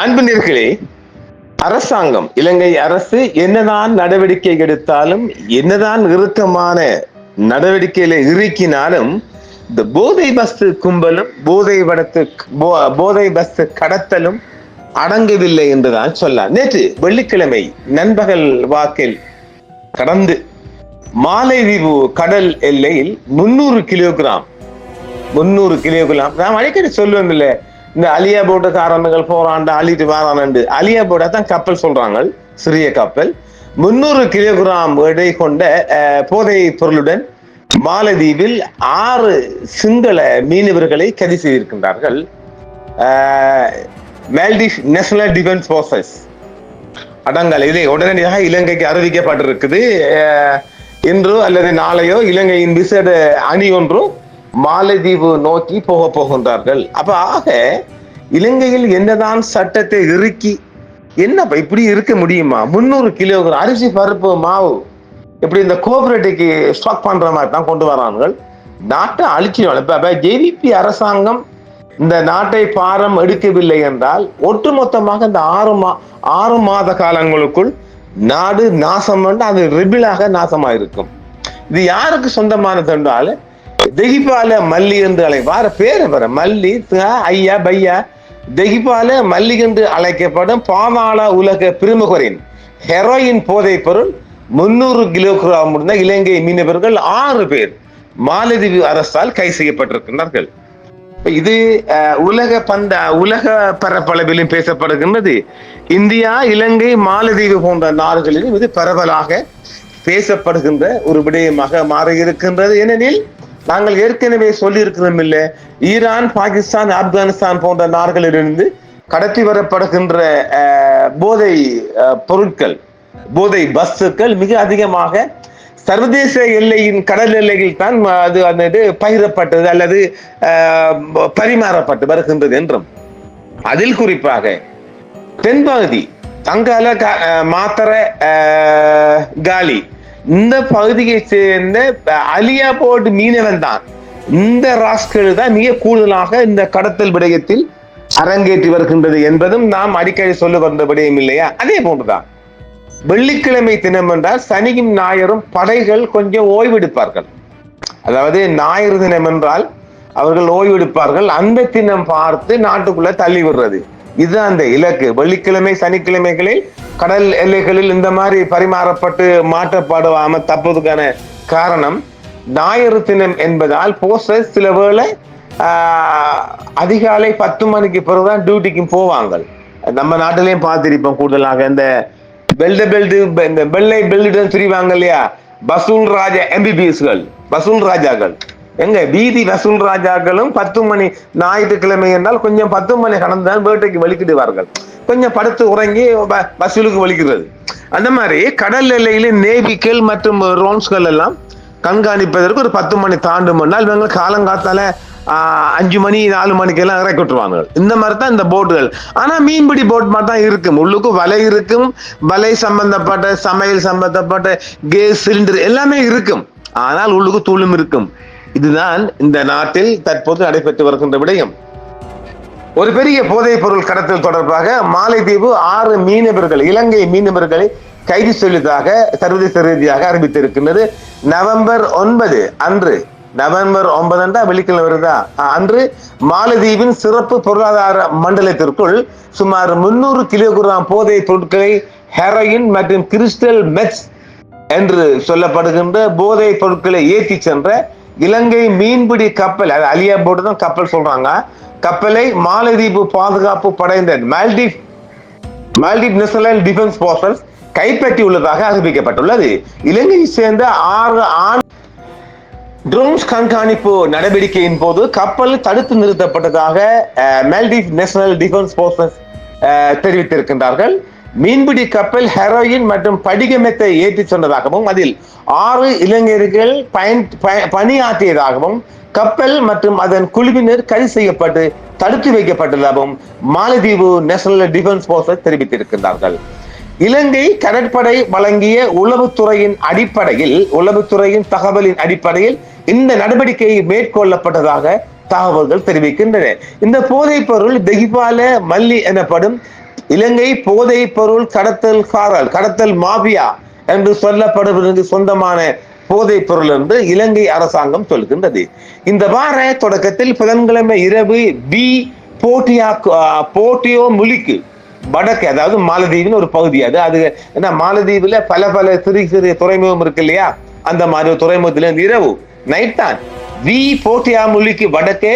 அன்பு அரசாங்கம், இலங்கை அரசு என்னதான் நடவடிக்கை எடுத்தாலும், என்னதான் இறுக்கமான நடவடிக்கையில இறுக்கினாலும், இந்த போதை பஸ்து கும்பலும் போதை பஸ்து கடத்தலும் அடங்கவில்லை என்றுதான் சொல்லலாம். நேற்று வெள்ளிக்கிழமை நண்பகல் வாக்கில் கடந்து மாலைதீவு கடல் எல்லையில் 300 கிலோகிராம் நாம் அடிக்கடி சொல்லுவோம் இல்ல, இந்த அலியா போட்டு காரணங்கள் போறாண்டு அழிட்டு வாராண்டு. அலியா போட்டா தான் கப்பல் சொல்றாங்க, சிறிய கப்பல். 300 கிலோகிராம் எடை கொண்ட போதை பொருளுடன் மாலதீவில் 6 சிங்கள மீனவர்களை கைது செய்திருக்கின்றார்கள். மால்டீவ் நேஷனல் டிஃபென்ஸ் போர்சஸ் அடங்கல் இதை உடனடியாக இலங்கைக்கு அறிவிக்கப்பட்டிருக்குது. இன்றோ அல்லது நாளையோ இலங்கையின் விசேட அணி ஒன்றும் மாலதீவு நோக்கி போகின்றார்கள். அப்ப ஆக இலங்கையில் என்னதான் சட்டத்தை இறுக்கி என்னப்பா இப்படி இருக்க முடியுமா? 300 கிலோகிராம் அரிசி, பருப்பு, மாவு இப்படி இந்த கோஆபரேட்டிவ்க்கு ஸ்டாக் பண்ற மாதிரி தான் கொண்டு வராங்க. நாட்டை அழிச்சிடுவாங்க. இப்ப ஜேவிபி அரசாங்கம் இந்த நாட்டை பாரம் எடுக்கவில்லை என்றால் ஒட்டுமொத்தமாக இந்த 6 மாத காலங்களுக்குள் நாடு நாசம், அது ரெபிளாக நாசமாயிருக்கும். இது யாருக்கு சொந்தமானது என்றால் தெகிபால மல்லி என்று வார பேரு வர மல்லி ஐயா பையா தெகிபால மல்லி என்று அழைக்கப்படும் பாதாள உலக பிரமுகரின் ஹெரோயின் போதை பொருள் 300 கிலோகிராம் இலங்கை மீனவர்கள் 6 பேர் மாலதீவு அரசால் கைது செய்யப்பட்டிருக்கிறார்கள். இது உலக பரப்பளவிலும் பேசப்படுகின்றது. இந்தியா, இலங்கை, மாலதீவு போன்ற நாடுகளிலும் இது பரவலாக பேசப்படுகின்ற ஒரு விடயமாக மாறி இருக்கின்றது. ஏனெனில் நாங்கள் ஏற்கனவே சொல்லி இருக்கிறோம் இல்ல, ஈரான், பாகிஸ்தான், ஆப்கானிஸ்தான் போன்ற நாடுகளிலிருந்து கடத்தி வரப்படுகின்ற போதை பொருட்கள், போதை பஸ்ஸுகள் மிக அதிகமாக சர்வதேச எல்லையின் கடல் எல்லையில் தான் அது பகிரப்பட்டது அல்லது பரிமாறப்பட்டு வருகின்றது என்றும், அதில் குறிப்பாக தென்பகுதி தங்கால, மாத்தர, காலி இந்த பகுதியை சேர்ந்த அலியா போர்ட் மீனவன் தான், இந்த ராஸ்கள் தான் மிக கூடுதலாக இந்த கடத்தல் விடயத்தில் அரங்கேற்றி வருகின்றது என்பதும் நாம் அடிக்கடி சொல்ல வந்த விடயம் இல்லையா? அதே போன்றுதான் வெள்ளிக்கிழமை தினம் என்றால் சனியும் ஞாயிறும் படைகள் கொஞ்சம் ஓய்வெடுப்பார்கள். அதாவது ஞாயிறு தினம் என்றால் அவர்கள் ஓய்வெடுப்பார்கள். அந்த தினம் பார்த்து நாட்டுக்குள்ள தள்ளி விடுறது, இது அந்த இலக்கு. வெள்ளிக்கிழமை சனிக்கிழமைகளில் கடல் எல்லைகளில் இந்த மாதிரி பரிமாறப்பட்டு மாற்றப்படுவாம தப்பதுக்கான காரணம் ஞாயிறு தினம் என்பதால் போஸ்டர்ஸ் சில வேளை அதிகாலை 10 மணிக்கு பிறகுதான் டியூட்டிக்கு போவாங்க. நம்ம நாட்டிலையும் பார்த்திருப்போம். கூடுதலாக இந்த இந்த வெள்ளை பெல்லுடன் திரிவாங்க இல்லையா, வசூல் ராஜா எம்பிபிஎஸ்கள், வசூல் ராஜாக்கள். எங்க வீதி வசூல் ராஜாக்களும் 10 மணி ஞாயிற்றுக்கிழமை என்றால் கொஞ்சம் 10 மணி கடந்துதான் வேட்டைக்கு வலிக்கிடுவார்கள். கொஞ்சம் படுத்து உறங்கி வசூலுக்கு வலிக்கிறது. அந்த மாதிரி கடல் எல்லையில நேவிகள் மற்றும் ரோன்ஸ்கள் எல்லாம் கண்காணிப்பதற்கு ஒரு 10 மணி தாண்டும் முன்னால் இவங்க காலங்காத்தால 5 மணி 4 மணிக்கு எல்லாம் இறக்கி விட்டுருவாங்க. இந்த மாதிரி தான் இந்த போட்டுகள். ஆனா மீன்பிடி போட் மாதிரி தான் இருக்கும். உள்ளுக்கு வலை இருக்கும், வலை சம்பந்தப்பட்ட சமையல் சம்பந்தப்பட்ட கேஸ் சிலிண்டர் எல்லாமே இருக்கும். ஆனால் உள்ளுக்கு தூளும் இருக்கும். இதுதான் இந்த நாட்டில் தற்போது நடைபெற்று வருகின்ற விடயம். ஒரு பெரிய போதைப் பொருள் கடத்தல் தொடர்பாக மாலைதீவு 6 மீனவர்கள், இலங்கை மீனவர்களை கைது செய்ததாக சர்வதேச ரீதியாக அறிவித்திருக்கின்றது. நவம்பர் 9 அன்று, நவம்பர் 9 வெள்ளிக்கிழமை வருதா அன்று மாலதீவின் சிறப்பு பொருளாதார மண்டலத்திற்குள் சுமார் 300 கிலோகிராம் போதை பொருட்களை, ஹெரோயின் மற்றும் கிறிஸ்டல் மெட்ஸ் என்று சொல்லப்படுகின்ற போதை பொருட்களை ஏற்றி சென்ற இலங்கை மீன்பிடி கப்பல், அது அலியா போட்டு தான் கப்பல் சொல்றாங்க, கப்பலை மாலதீவு பாதுகாப்பு படையினர் மால்டீவ் நேஷனல் டிஃபென்ஸ் போர்சஸ் கைப்பற்றியுள்ளதாக அறிவிக்கப்பட்டுள்ளது. இலங்கையை சேர்ந்த 6 ஆண் ட்ரோன்ஸ் கண்காணிப்பு நடவடிக்கையின் போது கப்பல் தடுத்து நிறுத்தப்பட்டதாக மால்டீவ் நேஷனல் டிஃபென்ஸ் போர்சஸ் தெரிவித்திருக்கின்றார்கள். மீன்பிடி கப்பல் ஹெரோயின் மற்றும் படிகமெத்தை ஏற்றி சென்றதாகவும் அதில் 6 இளைஞர்கள் பணியாற்றியதாகவும் கப்பல் மற்றும் அதன் குழுவினர் கைது செய்யப்பட்டு தடுத்து வைக்கப்பட்டதாகவும் மாலதீவு நேஷனல் டிஃபென்ஸ் போர்சஸ் தெரிவித்திருக்கின்றார்கள். இலங்கை கடற்படை வழங்கிய உளவுத்துறையின் தகவலின் அடிப்படையில் இந்த நடவடிக்கை மேற்கொள்ளப்பட்டதாக தகவல்கள் தெரிவிக்கின்றன. இந்த போதைப் பொருள் தெகிபால மல்லி எனப்படும் இலங்கை போதைப் பொருள் கடத்தல் மாபியா என்று சொல்லப்படுவதற்கு சொந்தமான போதைப் பொருள் என்று இலங்கை அரசாங்கம் சொல்கின்றது. இந்த வார தொடக்கத்தில் புதன்கிழமை இரவு போர்ட்டியோ முலிக்கு வடக்கு, அதாவது மாலத்தீவின் ஒரு பகுதி, அது ஏன்னா மாலத்தீவுல பல சிறிய துறைமுகம் இருக்கு இல்லையா, அந்த மாதிரி துறைமுகத்திலிருந்து இரவு நைட் தான் போர்ட்டியா முலிக்கு வடக்கே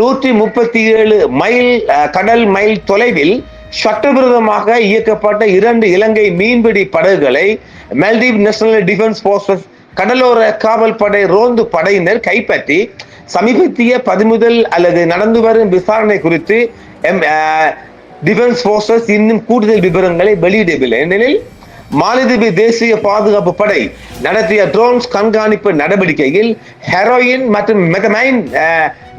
137 மைல் கடல் மைல் தொலைவில் சட்டவிரோதமாக இயக்கப்பட்ட 2 இலங்கை மீன்பிடி படகுகளை மால்டீவ் நேஷனல் டிஃபென்ஸ் போர்சஸ் கடலோர காவல் படை ரோந்து படையினர் கைப்பற்றி சமீபத்திய பறிமுதல் அல்லது நடந்து வரும் விசாரணை குறித்து டிஃபென்ஸ் போர்சஸ் இன்னும் கூடுதல் விவரங்களை வெளியிடவில்லை. ஏனெனில் மாலத்தீவு தேசிய பாதுகாப்பு படை நடத்திய ட்ரோன்ஸ் கண்காணிப்பு நடவடிக்கையில் ஹெரோயின் மற்றும்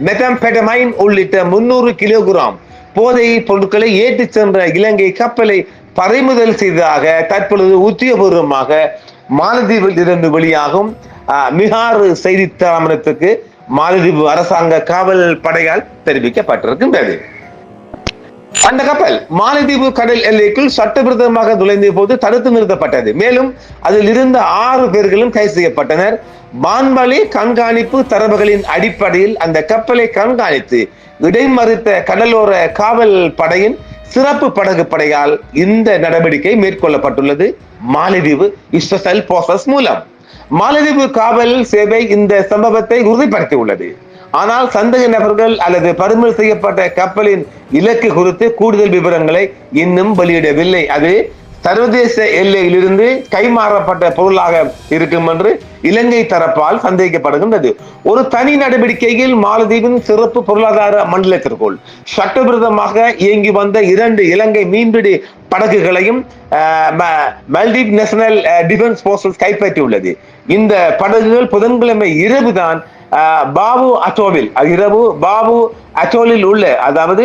மெத்தம்பெட்டமைன் உள்ளிட்ட 300 கிலோகிராம் போதை பொருட்களை ஏற்றி சென்ற இலங்கை கப்பலை பறிமுதல் செய்ததாக தற்பொழுது உத்தியோகபூர்வமாக மாலத்தீவில் இருந்து வெளியாகும் மிகார் செய்தி தாமனத்துக்கு மாலத்தீவு அரசாங்க காவல் படையால் தெரிவிக்கப்பட்டிருக்கின்றது. அந்த கப்பல் மாலத்தீவு கடல் எல்லைக்குள் சட்டவிரோதமாக நுழைந்த போது தடுத்து நிறுத்தப்பட்டது. மேலும் அதில் இருந்த 6 பேர்களும் கைது செய்யப்பட்டனர். வான்வழி கண்காணிப்பு தரவுகளின் அடிப்படையில் அந்த கப்பலை கண்காணித்து இடைமறித்த கடலோர காவல் படையின் சிறப்பு படகு படையால் இந்த நடவடிக்கை மேற்கொள்ளப்பட்டுள்ளது. மாலத்தீவு ஸ்பெஷல் போர்சஸ் மூலம் மாலத்தீவு காவல் சேவை இந்த சம்பவத்தை உறுதிப்படுத்தியுள்ளது. ஆனால் சந்தேக நபர்கள் அல்லது பறிமுதல் செய்யப்பட்ட கப்பலின் இலக்கு குறித்து கூடுதல் விவரங்களை இன்னும் வெளியிடவில்லை. அது சர்வதேச எல்லையிலிருந்து கைமாறப்பட்ட பொருளாக இருக்கும் என்று இலங்கை தரப்பால் சந்தேகிக்கப்படுகின்றது. ஒரு தனி நடவடிக்கையில் மாலத்தீவின் சிறப்பு பொருளாதார மண்டலத்திற்குள் சட்டவிரோதமாக இயங்கி வந்த 2 இலங்கை மீன்பிடி படகுகளையும் மால்டீவ் நேஷனல் டிஃபென்ஸ் போர்சஸ் கைப்பற்றியுள்ளது. இந்த படகுகள் புதன்கிழமை இரவுதான் பாபு அட்டோலில் உள்ள, அதாவது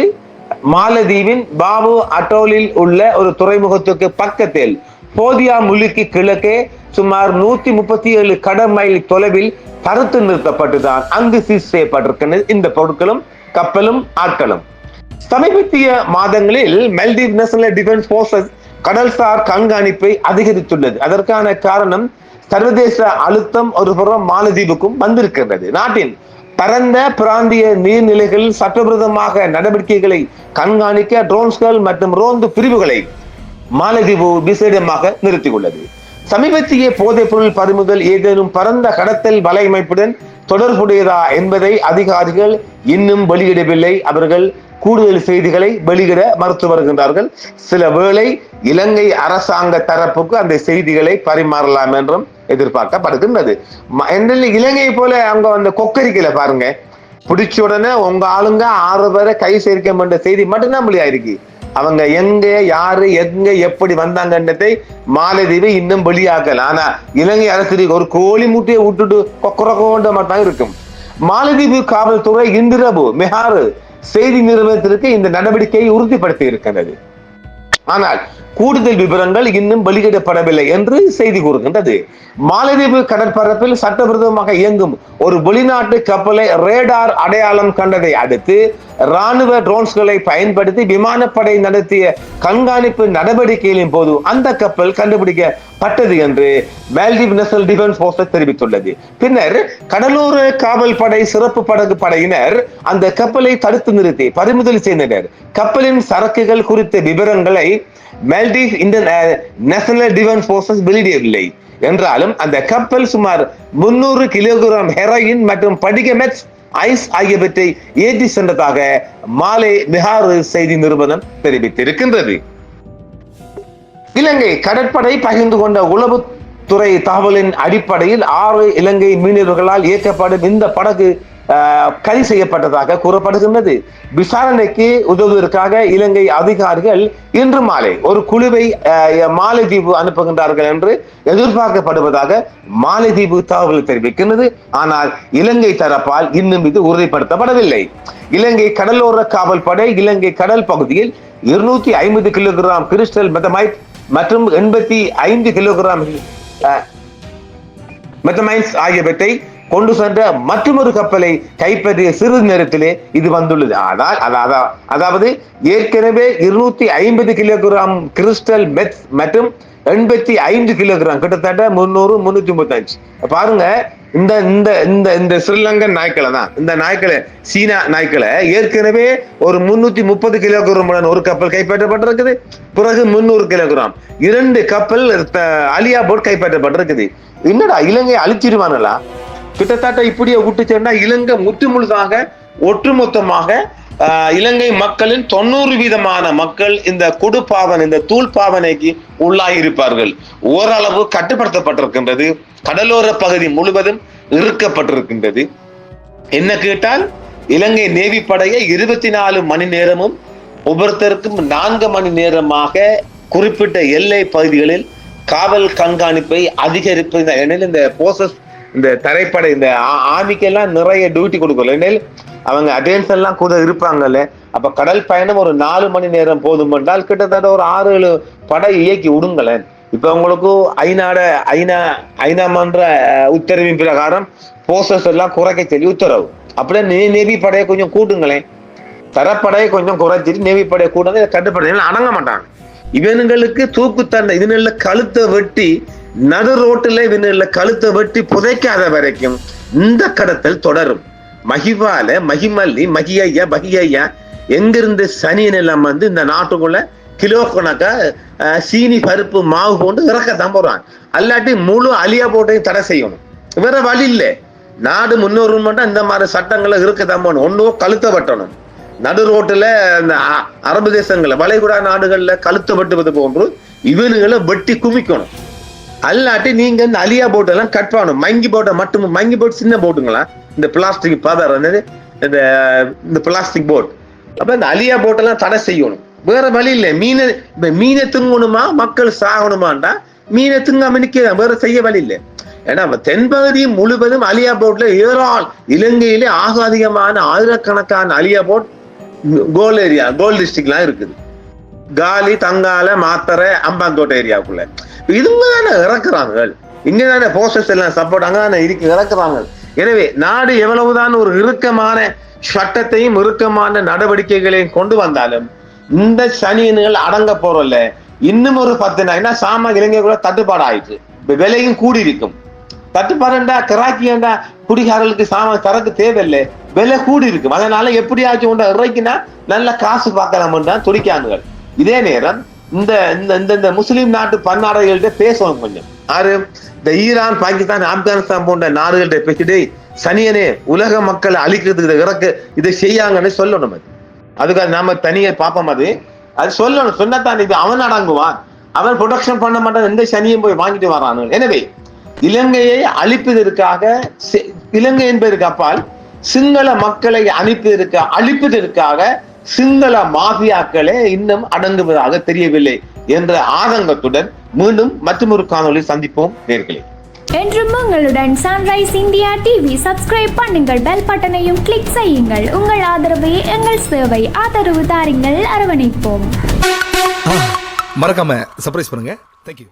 மாலத்தீவின் பாபு அட்டோலில் உள்ள ஒரு துறைமுகத்துக்கு பக்கத்தில் போதியா முலிக்கு கிழக்கே சுமார் 137 கடமைல் தொலைவில் தடுத்து நிறுத்தப்பட்டுதான் அங்கு சீஸ் செய்யப்பட்டிருக்கின்றது. இந்த பொருட்களும் கப்பலும் ஆட்களும் சமீபத்திய மாதங்களில் மால்டீவ் நேஷனல் டிஃபென்ஸ் போர்சஸ் கடல்சார் கண்காணிப்பை அதிகரித்துள்ளது. அதற்கான காரணம் சர்வதேச அழுத்தம் ஒரு புறம் மாலத்தீவுக்கும் வந்திருக்கின்றது. நாட்டின் பரந்த பிராந்திய நீர்நிலைகளில் சட்டவிரோதமாக நடவடிக்கைகளை கண்காணிக்க ட்ரோன்ஸ்கள் மற்றும் ரோந்து பிரிவுகளை மாலத்தீவு விசேடமாக நிறுத்தியுள்ளது. சமீபத்திய போதைப் பொருள் பறிமுதல் ஏதேனும் பரந்த கடத்தல் வலையமைப்புடன் தொடர்புடையதா என்பதை அதிகாரிகள் இன்னும் வெளியிடவில்லை. அவர்கள் கூடுதல் செய்திகளை வெளியிட மறுத்து வருகின்றார்கள். சில வேளை இலங்கை அரசாங்க தரப்புக்கு அந்த செய்திகளை பரிமாறலாம் என்றும் எதிர்பார்க்கப்படுகின்றது. இலங்கை போல அவங்க அந்த கொக்கரிக்கல பாருங்க, பிடிச்ச உடனே உங்க ஆளுங்க 6 பேரை கை சேர்க்க வேண்டிய செய்தி மட்டும்தான் வெளியாயிருக்கு. அவங்க எங்க யாரு எங்க எப்படி வந்தாங்கன்றதை மாலத்தீவை இன்னும் வெளியாக்கல. ஆனா இலங்கை அரசு ஒரு கோழி முட்டையை விட்டுட்டு கொக்கரக்கோண்ட மட்டும் இருக்கும். மாலத்தீவு காவல்துறை இன்றிரவு மிகாறு செய்தி நிறுவனத்திற்கு இந்த நடவடிக்கையை உறுதிப்படுத்தி இருக்கிறது. ஆனால் கூடுதல் விவரங்கள் இன்னும் வெளியிடப்படவில்லை என்று செய்தி கூறுகின்றது. மாலத்தீவு கடற்பரப்பில் சட்டவிரோதமாக இயங்கும் ஒரு வெளிநாட்டு கப்பலை ரேடார் அடையாளம் கண்டதை அடுத்து ராணுவ ட்ரோன்ஸ்களை பயன்படுத்தி விமானப்படை நடத்திய கண்காணிப்பு நடவடிக்கைகளின் போது அந்த கப்பல் கண்டுபிடிக்கப்பட்டது என்று மால்டீவ் நேஷனல் டிஃபென்ஸ் போர்ஸ் தெரிவித்துள்ளது. பின்னர் கடலோர காவல் படை சிறப்பு படகு படையினர் அந்த கப்பலை தடுத்து நிறுத்தி பறிமுதல் செய்தனர். கப்பலின் சரக்குகள் குறித்த விவரங்களை மால்டீவ் நேஷனல் டிஃபென்ஸ் போர்சஸ் வெளியிடவில்லை என்றாலும் அந்த கப்பல் சுமார் 300 கிலோகிராம் ஹெரோயின் மற்றும் படிகமெட்ஸ் ஐஸ் ஆகியவற்றை ஏற்றி சென்றதாக மாலே மிகாறு செய்தி நிறுவனம் தெரிவித்திருக்கின்றது. இலங்கை கடற்படை பகிர்ந்து கொண்ட உளவுத்துறை தகவலின் அடிப்படையில் 6 இலங்கை மீனவர்களால் இயக்கப்படும் இந்த படகு கைது செய்யப்பட்டதாக கூறப்படுகின்றது. விசாரணைக்கு உதவுவதற்காக இலங்கை அதிகாரிகள் இன்று மாலை ஒரு குழுவை மாலத்தீவு அனுப்புகின்றார்கள் என்று எதிர்பார்க்கப்படுவதாக மாலத்தீவு தகவல் தெரிவிக்கின்றது. ஆனால் இலங்கை தரப்பால் இன்னும் இது உறுதிப்படுத்தப்படவில்லை. இலங்கை கடலோர காவல் படை இலங்கை கடல் பகுதியில் 250 கிலோகிராம் கிறிஸ்டல் மெத்தமைட் மற்றும் 85 கிலோகிராம் மெத்தமைன்ஸ் ஆகியவற்றை கொண்டு சென்ற மற்றொரு கப்பலை கைப்பற்றிய சிறிது நேரத்திலே இது வந்துள்ளது. அதாவது ஏற்கனவே 250 கிலோகிராம் கிறிஸ்டல் மெத் மற்றும் 85 கிலோகிராம், கிட்டத்தட்ட 300 335. பாருங்க, இந்த இந்த இந்த இந்த ஸ்ரீலங்கன் நாய்க்களை தான், இந்த நாய்க்களை, சீனா நாய்க்களை ஏற்கனவே ஒரு 330 கிலோகிராம் ஒரு கப்பல் கைப்பற்றப்பட்டிருக்குது. பிறகு 300 கிலோகிராம் 2 கப்பல் அலியா போட் கைப்பற்றப்பட்டிருக்குது. என்னடா இலங்கை அழிச்சிருவாங்களா? கிட்டத்தட்ட இப்படியே விட்டு சேர்ந்தா இலங்கை முற்றுமுழுதாக ஒட்டுமொத்தமாக இலங்கை மக்களின் 90% மக்கள் இந்த குடுப்பாவனை, இந்த தூள் பாவனைக்கு உள்ளாயிருப்பார்கள். ஓரளவு கட்டுப்படுத்தப்பட்டிருக்கின்றது. கடலோர பகுதி முழுவதும் இறுக்கப்பட்டிருக்கின்றது. என்ன கேட்டால், இலங்கை நேவி படையை 24 மணி நேரமும் ஒவ்வொருத்தருக்கும் 4 மணி நேரமாக குறிப்பிட்ட எல்லை பகுதிகளில் காவல் கண்காணிப்பை அதிகரிப்பது. ஏனெனில் இந்த போசஸ், இந்த தரைப்படை, இந்த ஆர்மிக்கெல்லாம் நிறைய டியூட்டி கொடுக்கல, ஏனெனில் அவங்க அட்டென்ஷன் எல்லாம் கூட இருப்பாங்கல்ல. அப்ப கடல் பயணம் ஒரு 4 மணி நேரம் போதும் என்றால் கிட்டத்தட்ட ஒரு 6-7 படை இயக்கி விடுங்களேன். இப்ப உங்களுக்கு ஐநா மன்ற உத்தரவின் பிரகாரம் போசஸ் எல்லாம் குறைக்க சொல்லி உத்தரவு. அப்படியே நேவி படையை கொஞ்சம் கூட்டுங்களேன், தரப்படையை கொஞ்சம் குறைச்சிட்டு நேவி படையை கூட்டாங்க, கட்டுப்படையில அடங்க மாட்டாங்க. இவனுங்களுக்கு தூக்குத்தண்டை, இதனால கழுத்தை வெட்டி நடு ரோட்டில் இவனுல கழுத்தை வெட்டி புதைக்காத வரைக்கும் இந்த கடத்தல் தொடரும். மகிவால, மகிமல்லி, பகியா எங்கிருந்து சனியன் எல்லாம் வந்து இந்த நாட்டுக்குள்ள கிலோ கணக்கா சீனி பருப்பு மாவு போட்டு இறக்கத்தான் போறான். அல்லாட்டி முழு அலியா போட்டையும் தடை செய்யணும். வேற வழி இல்லை. நாடு முன்னோரு மட்டும் இந்த மாதிரி சட்டங்களை இருக்கத்தான் போகணும். ஒன்றும் கழுத்தை வெட்டணும். நடு ரோட்டுல இந்த அரபு தேசங்கள்ல, வளைகுடா நாடுகள்ல கழுத்தை வெட்டுவது போன்று இவனுங்களை வெட்டி குமிக்கணும். அல்லாட்டி நீங்க இந்த அலியா போட் எல்லாம் கட் பண்ணணும். மங்கி போட்டை மட்டும், மங்கி போட் சின்ன போட்டுங்களா, இந்த பிளாஸ்டிக் பதர் இந்த பிளாஸ்டிக் போட். அப்ப இந்த அலியா போட்டெல்லாம் தடை செய்யணும். வேற வழி இல்லை. மீனை திங்கணுமா, மக்கள் சாகணுமாண்டா மீனை திங்காம நிற்க, வேற செய்ய வழி இல்லை. ஏன்னா தென்பகுதி முழுவதும் அலியா போட்ல இலங்கையிலே ஆக அதிகமான ஆயிரக்கணக்கான அலியா போட் கோல் ஏரியா, கோல் டிஸ்ட்ரிக்ட்லாம் இருக்குது. காலி, தங்கால, மாத்தரை, அம்பாந்தோட்டை ஏரியாவுக்குள்ள இதுங்க தானே இறக்குறாங்க. இங்கதானே போஸ்டர்ஸ் எல்லாம் சப்போர்ட் அங்கதானே இறக்குறாங்க. எனவே நாடு எவ்வளவுதான் ஒரு இறுக்கமான சட்டத்தையும் இறுக்கமான நடவடிக்கைகளையும் கொண்டு வந்தாலும் இந்த சனியன்கள் அடங்க போறல. இன்னும் ஒரு 10 நாள் சாமா இலங்கை கூட தட்டுப்பாடு ஆயிடுச்சு. விலையும் கூடி இருக்கும். தட்டுப்பாடுண்டா, கிராக்கிண்டா, குடிகாரர்களுக்கு சாமான் சரக்கு தேவையில்லை, விலை கூடி இருக்கும். அதனால எப்படியாச்சும் உண்டா இறைக்குன்னா நல்ல காசு பார்க்கலாம் தான் துடிக்கானுகள். இதே நேரம் இந்த இந்த முஸ்லீம் நாட்டு பன்னாடுகள்கிட்ட பேசணும் கொஞ்சம். ஆறு இந்த ஈரான், பாகிஸ்தான், ஆப்கானிஸ்தான் போன்ற நாடுகள்கிட்ட பேசிட்டு சனியனே உலக மக்களை அழிக்கிறதுக்கு இறக்கு இதை செய்யாங்கன்னு சொல்லணும். அதுக்காக நாம தனியை பார்ப்போம். அது சொல்லணும். சொன்னதான் இது அவன் அடங்குவான். அவன் ப்ரொடக்ஷன் பண்ண மாட்டான். எந்த சனியும் போய் வாங்கிட்டு வரானு. எனவே இலங்கையை அழிப்பதற்காக, இலங்கை என்பதற்கு அப்பால் சிங்கள மக்களை அழிப்பதற்காக சிங்கள மாஃபியாக்களே இன்னும் அடங்குவதாக தெரியவில்லை என்ற ஆதங்கத்துடன் மீண்டும் மற்றொரு காணொலியில் சந்திப்போம் நேயர்களே. என்றும் உங்களுடன் சன்ரைஸ் இந்தியா டிவி. சப்ஸ்கிரைப் பண்ணுங்கள், பெல் பட்டனையும் கிளிக் செய்யுங்கள். உங்கள் ஆதரவை எங்கள் சேவை. ஆதரவு தாருங்கள், அரவணைப்போம். மறக்காம சர்ப்ரைஸ் பண்ணுங்க. தேங்க்யூ.